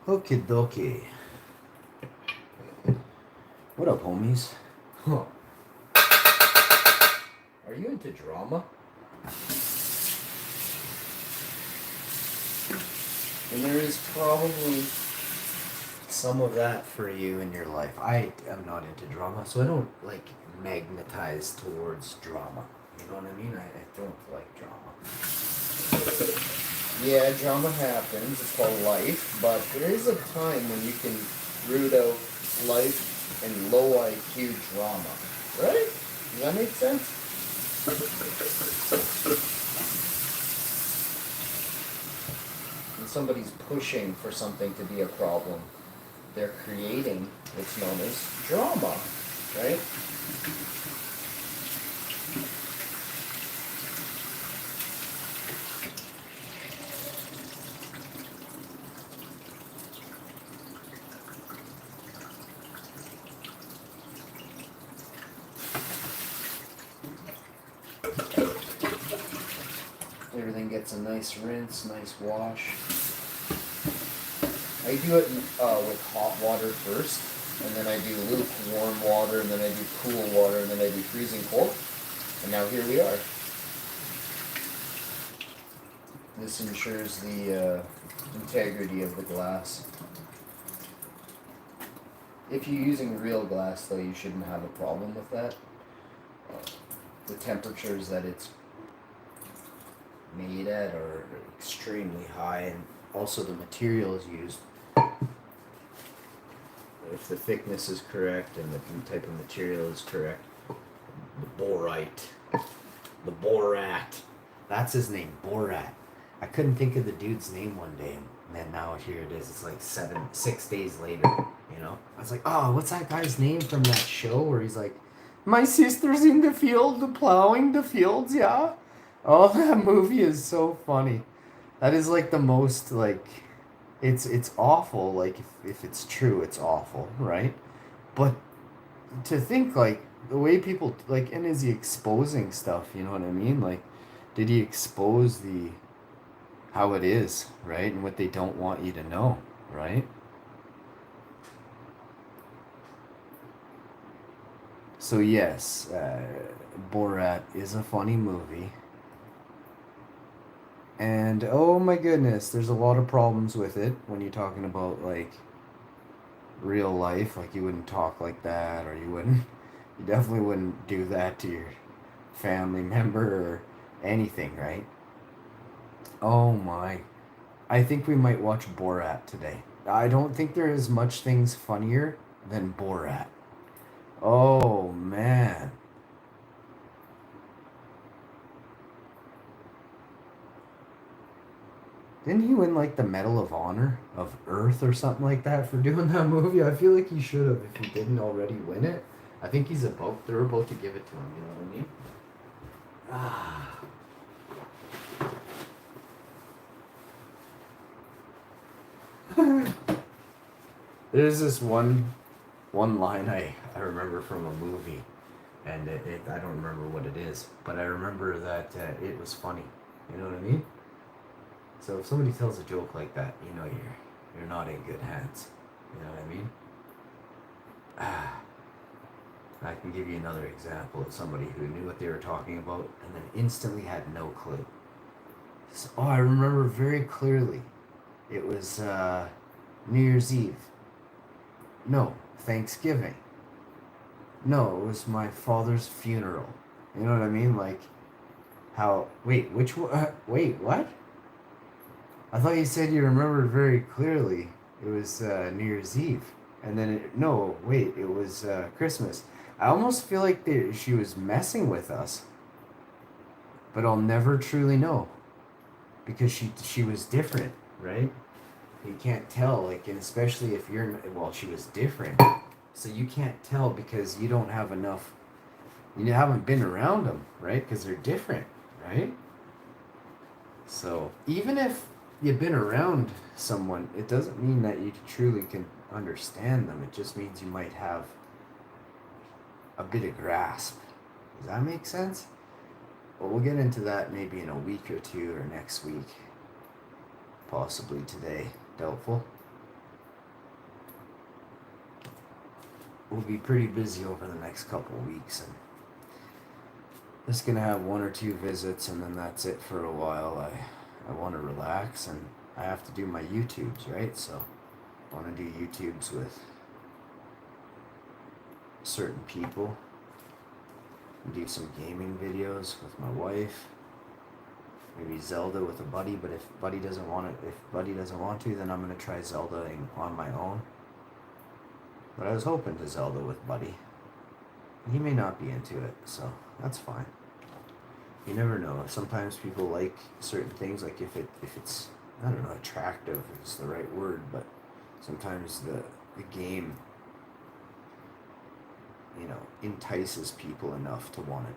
Okie dokie. What up, homies? Huh. Are you into drama? And there is probably some of that for you in your life. I am not into drama, so I don't like magnetize towards drama. You know what I mean? I don't like drama. Yeah, drama happens. It's called life. But there is a time when you can root out life and low IQ drama. Right? Does that make sense? When somebody's pushing for something to be a problem, they're creating what's known as drama. Right? Everything gets a nice rinse, nice wash. I do it with hot water first, and then I do lukewarm water, and then I do cool water, and then I do freezing cold. And now here we are. This ensures the integrity of the glass. If you're using real glass, though, you shouldn't have a problem with that. The temperatures that it's Made at are extremely high, and also the materials used. If the thickness is correct and the type of material is correct, the borite, the borat. That's his name, Borat. I couldn't think of the dude's name one day, and then now here it is. It's like 6 days later. You know, I was like, oh, what's that guy's name from that show where he's like, my sister's in the field plowing the fields, yeah. Oh, that movie is so funny. That is like the most like, it's awful. Like if it's true, it's awful, right? But to think like the way people like, and is he exposing stuff? You know what I mean? Like, did he expose the how it is, right, and what they don't want you to know, right? So yes, Borat is a funny movie. And oh my goodness, there's a lot of problems with it when you're talking about like real life. Like you wouldn't talk like that, or you definitely wouldn't do that to your family member or anything, right? Oh my. I think we might watch Borat today. I don't think there is much things funnier than Borat. Oh man. Didn't he win like the Medal of Honor of Earth or something like that for doing that movie? I feel like he should have if he didn't already win it. I think they're about to give it to him, you know what I mean? Ah. There's this one line I remember from a movie, and I don't remember what it is, but I remember that it was funny. You know what I mean? So if somebody tells a joke like that, you know you're not in good hands. You know what I mean? Ah, I can give you another example of somebody who knew what they were talking about and then instantly had no clue. So, oh, I remember very clearly. It was New Year's Eve. No, Thanksgiving. No, it was my father's funeral. You know what I mean? Like how? Wait, which one? Wait, what? I thought you said you remembered very clearly. It was New Year's Eve, and then no, wait, it was Christmas. I almost feel like she was messing with us, but I'll never truly know because she was different, right? You can't tell, like, and especially if you're well, she was different, so you can't tell because you don't have enough. You haven't been around them, right? Because they're different, right? So even if you've been around someone, it doesn't mean that you truly can understand them. It just means you might have a bit of grasp. Does that make sense? Well, we'll get into that maybe in a week or two or next week. Possibly today. Doubtful. we'll be pretty busy over the next couple of weeks, and just gonna have one or two visits, and then that's it for a while. I want to relax, and I have to do my YouTubes, right? So I want to do YouTubes with certain people, and do some gaming videos with my wife. Maybe Zelda with a buddy, but if Buddy doesn't want to, then I'm gonna try Zeldaing on my own. But I was hoping to Zelda with Buddy. He may not be into it, so that's fine. You never know. Sometimes people like certain things, like if it's, I don't know, attractive is the right word, but sometimes the game, entices people enough to want to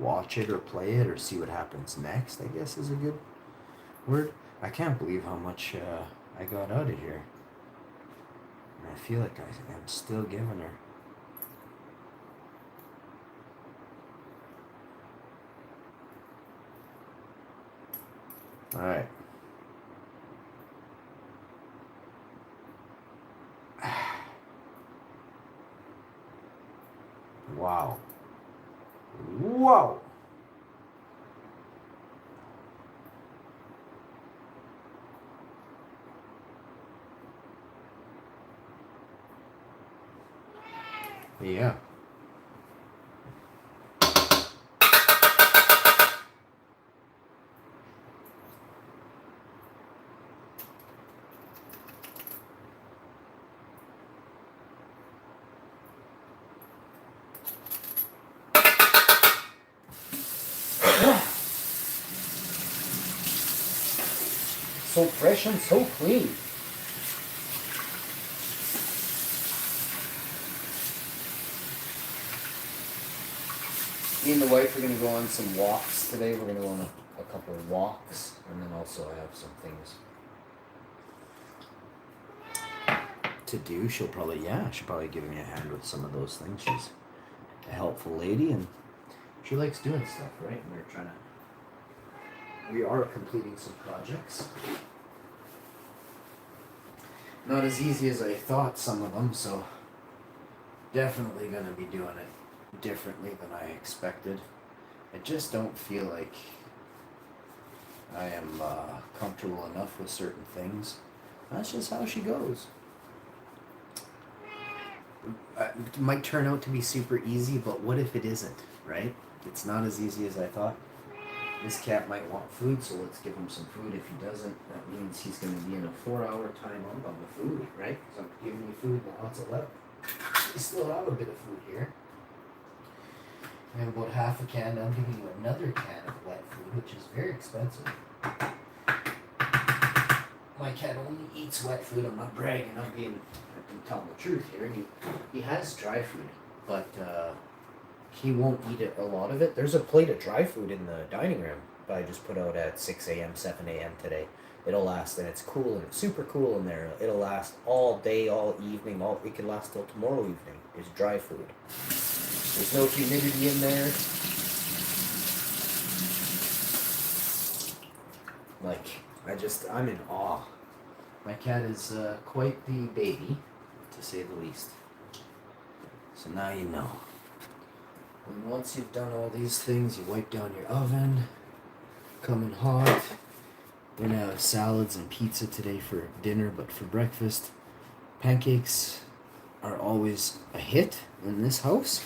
watch it or play it or see what happens next, I guess is a good word. I can't believe how much I got out of here. And I feel like I'm still giving her. Alright. Wow. Whoa! Yeah. So fresh and so clean. Me and the wife are going to go on some walks today. We're going to go on a couple of walks, and then also I have some things to do. She'll probably give me a hand with some of those things. She's a helpful lady, and she likes doing stuff, right? And we are completing some projects. Not as easy as I thought, some of them, so definitely gonna be doing it differently than I expected. I just don't feel like I am comfortable enough with certain things. That's just how she goes. It might turn out to be super easy, but what if it isn't, right? It's not as easy as I thought. This cat might want food, so let's give him some food. If he doesn't, that means he's going to be in a 4-hour timeout on the food, right? So I'm giving you food now, it's 11. We still have a bit of food here. I have about half a can. Now I'm giving you another can of wet food, which is very expensive. My cat only eats wet food. I'm not bragging. I'm telling the truth here. He has dry food, but he won't eat a lot of it. There's a plate of dry food in the dining room that I just put out at 6 a.m., 7 a.m. today. It'll last, and it's cool, and it's super cool in there. It'll last all day, all evening. It can last till tomorrow evening. It's dry food. There's no humidity in there. I'm in awe. My cat is quite the baby, to say the least. So now you know. And once you've done all these things, you wipe down your oven, coming hot. We're gonna have salads and pizza today for dinner, but for breakfast, pancakes are always a hit in this house.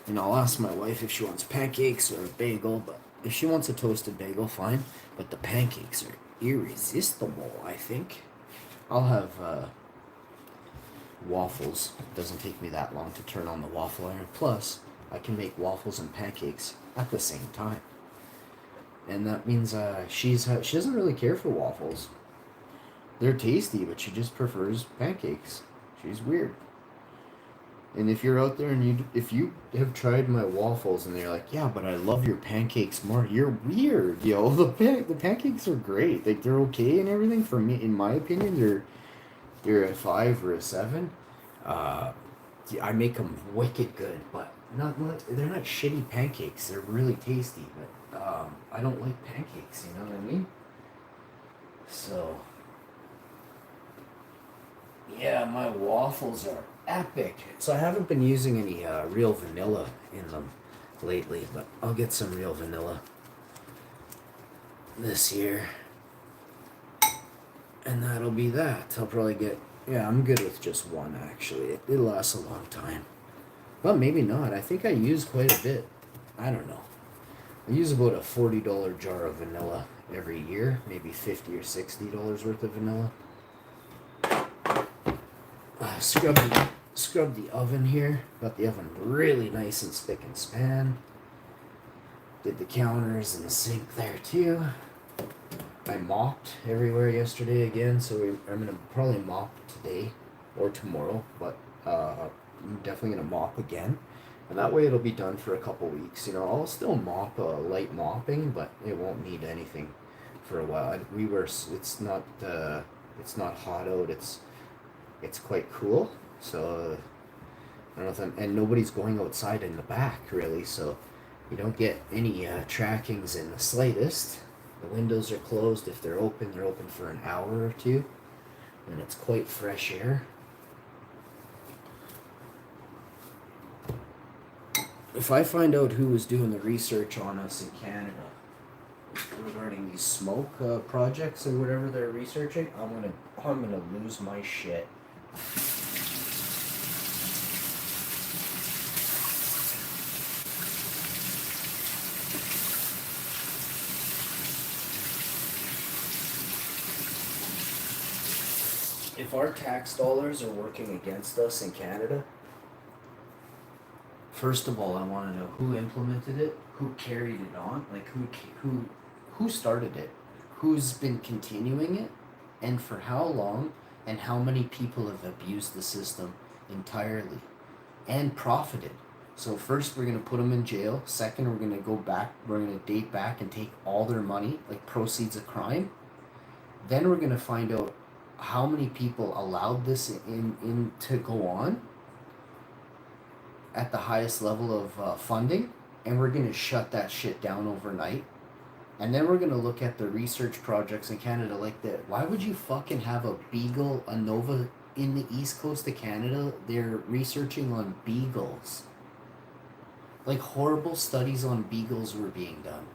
And I'll ask my wife if she wants pancakes or a bagel, but if she wants a toasted bagel, fine. But the pancakes are irresistible, I think. I'll have waffles. It doesn't take me that long to turn on the waffle iron. Plus, I can make waffles and pancakes at the same time. And that means she doesn't really care for waffles. They're tasty, but she just prefers pancakes. She's weird. And if you're out there and if you have tried my waffles and they're like, yeah, but I love your pancakes more, you're weird, yo. The pancakes are great. Like, they're okay and everything. For me, in my opinion, they're a 5 or a 7. I make them wicked good, but they're not shitty pancakes. They're really tasty, but I don't like pancakes. You know what I mean? So Yeah, my waffles are epic. So I haven't been using any real vanilla in them lately, but I'll get some real vanilla this year. And that'll be that. I'll probably get, yeah, I'm good with just one actually. It lasts a long time. But maybe not. I think I use quite a bit. I don't know. I use about a $40 jar of vanilla every year, maybe $50 or $60 worth of vanilla. Scrub the oven here. Got the oven really nice and spick and span. Did the counters and the sink there too. I mopped everywhere yesterday again, so I'm gonna probably mop today or tomorrow, but I'm definitely gonna mop again, and that way it'll be done for a couple weeks. You know, I'll still mop light mopping, but it won't need anything for a while. It's not hot out. It's quite cool, so I don't know if and nobody's going outside in the back really, so you don't get any trackings in the slightest. The windows are closed. If they're open for an hour or two, and it's quite fresh air. If I find out who was doing the research on us in Canada regarding these smoke projects or whatever they're researching, I'm gonna lose my shit. If our tax dollars are working against us in Canada, first of all, I want to know who implemented it, who carried it on, like who started it, who's been continuing it, and for how long, and how many people have abused the system entirely and profited. So first we're going to put them in jail. Second, we're going to go back, we're going to date back and take all their money, like proceeds of crime. Then we're going to find out how many people allowed this in to go on at the highest level of funding, and we're going to shut that shit down overnight. And then we're going to look at the research projects in Canada like that. Why would you fucking have a beagle, a Nova in the east coast of Canada? They're researching on beagles. Like horrible studies on beagles were being done.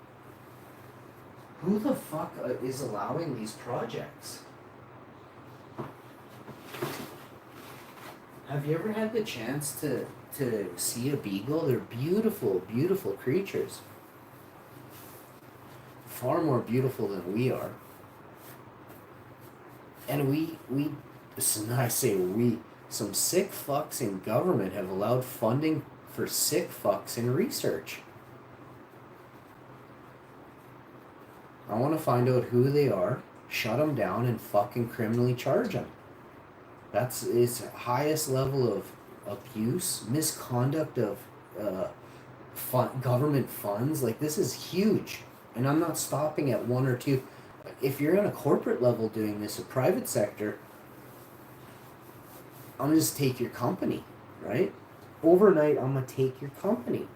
Who the fuck is allowing these projects? Have you ever had the chance to see a beagle? They're beautiful, beautiful creatures. Far more beautiful than we are. And I say we, some sick fucks in government have allowed funding for sick fucks in research. I want to find out who they are, shut them down, and fucking criminally charge them. That's its highest level of abuse, misconduct of government funds. Like, this is huge. And I'm not stopping at one or two. If you're on a corporate level doing this, a private sector, I'm gonna just take your company, right? Overnight, I'm gonna take your company.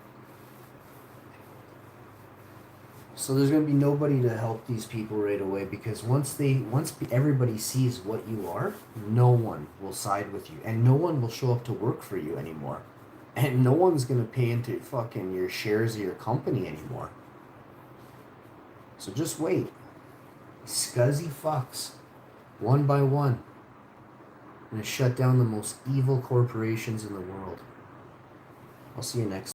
So there's gonna be nobody to help these people right away, because once everybody sees what you are, no one will side with you, and no one will show up to work for you anymore, and no one's gonna pay into fucking your shares of your company anymore. So just wait. Scuzzy fucks, one by one. I'm gonna shut down the most evil corporations in the world. I'll see you next time.